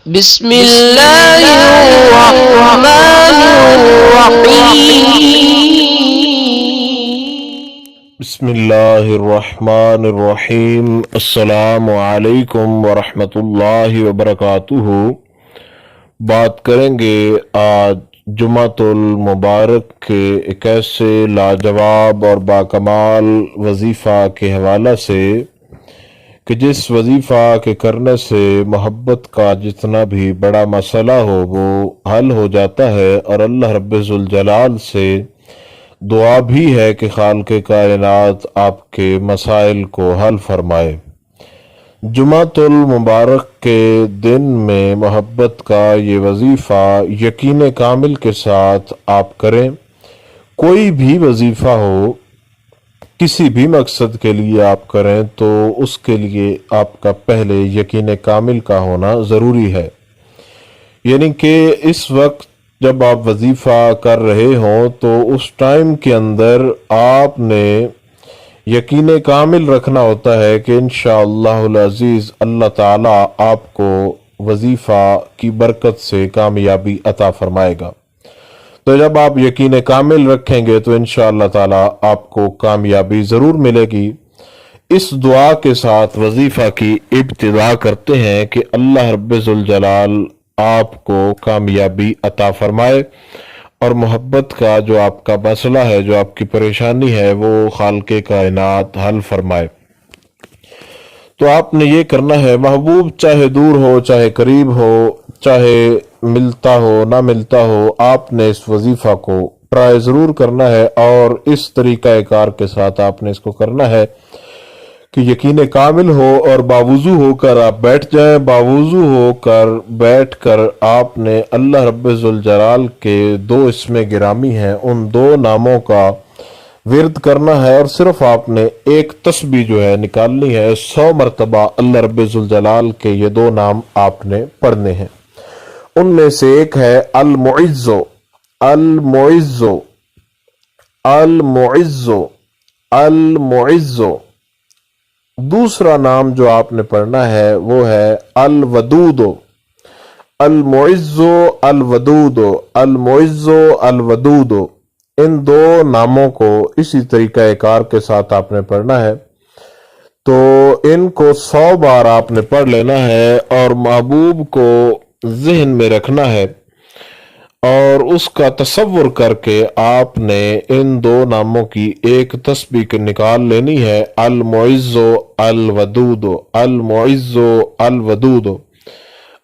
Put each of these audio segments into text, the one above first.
بسم اللہ الرحمن الرحیم بسم اللہ الرحمن الرحیم۔ السلام علیکم ورحمۃ اللہ وبرکاتہ۔ بات کریں گے آج جمعۃ المبارک کے ایک ایسے لاجواب اور باکمال وظیفہ کے حوالہ سے کہ جس وظیفہ کے کرنے سے محبت کا جتنا بھی بڑا مسئلہ ہو وہ حل ہو جاتا ہے، اور اللہ رب ذوالجلال سے دعا بھی ہے کہ خالق کائنات آپ کے مسائل کو حل فرمائے۔ جمعۃ المبارک کے دن میں محبت کا یہ وظیفہ یقین کامل کے ساتھ آپ کریں۔ کوئی بھی وظیفہ ہو، کسی بھی مقصد کے لیے آپ کریں تو اس کے لیے آپ کا پہلے یقین کامل کا ہونا ضروری ہے، یعنی کہ اس وقت جب آپ وظیفہ کر رہے ہوں تو اس ٹائم کے اندر آپ نے یقین کامل رکھنا ہوتا ہے کہ انشاءاللہ العزیز اللہ تعالیٰ آپ کو وظیفہ کی برکت سے کامیابی عطا فرمائے گا۔ تو جب آپ یقین کامل رکھیں گے تو انشاءاللہ تعالیٰ آپ کو کامیابی ضرور ملے گی۔ اس دعا کے ساتھ وظیفہ کی ابتدا کرتے ہیں کہ اللہ رب ذوالجلال آپ کو کامیابی عطا فرمائے اور محبت کا جو آپ کا مسئلہ ہے، جو آپ کی پریشانی ہے، وہ خالق کائنات حل فرمائے۔ تو آپ نے یہ کرنا ہے، محبوب چاہے دور ہو چاہے قریب ہو، چاہے ملتا ہو نہ ملتا ہو، آپ نے اس وظیفہ کو ٹرائی ضرور کرنا ہے، اور اس طریقہ کار کے ساتھ آپ نے اس کو کرنا ہے کہ یقین کامل ہو اور باوضو ہو کر آپ بیٹھ جائیں۔ باوضو ہو کر بیٹھ کر آپ نے اللہ رب ذوالجلال کے دو اسم گرامی ہیں، ان دو ناموں کا ورد کرنا ہے، اور صرف آپ نے ایک تسبیح جو ہے نکالنی ہے۔ 100 مرتبہ اللہ رب ذوالجلال کے یہ دو نام آپ نے پڑھنے ہیں۔ ان میں سے ایک ہے المعز، المعز، المعز، المعز۔ دوسرا نام جو آپ نے پڑھنا ہے وہ ہے الودود، المعز، الودود، المعز، الودود۔ ان دو ناموں کو اسی طریقہ کار کے ساتھ آپ نے پڑھنا ہے۔ تو ان کو 100 بار آپ نے پڑھ لینا ہے اور محبوب کو ذہن میں رکھنا ہے، اور اس کا تصور کر کے آپ نے ان دو ناموں کی ایک تسبیح نکال لینی ہے، المعز، الودود، المعز، الودود۔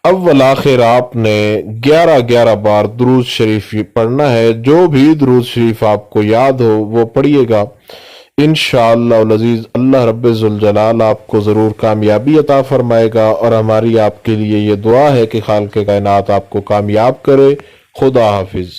اول آخر آپ نے 11 بار درود شریف پڑھنا ہے۔ جو بھی درود شریف آپ کو یاد ہو وہ پڑھیے گا، انشاءاللہ العزیز اللہ رب ذوالجلال آپ کو ضرور کامیابی عطا فرمائے گا، اور ہماری آپ کے لیے یہ دعا ہے کہ خالق کائنات آپ کو کامیاب کرے۔ خدا حافظ۔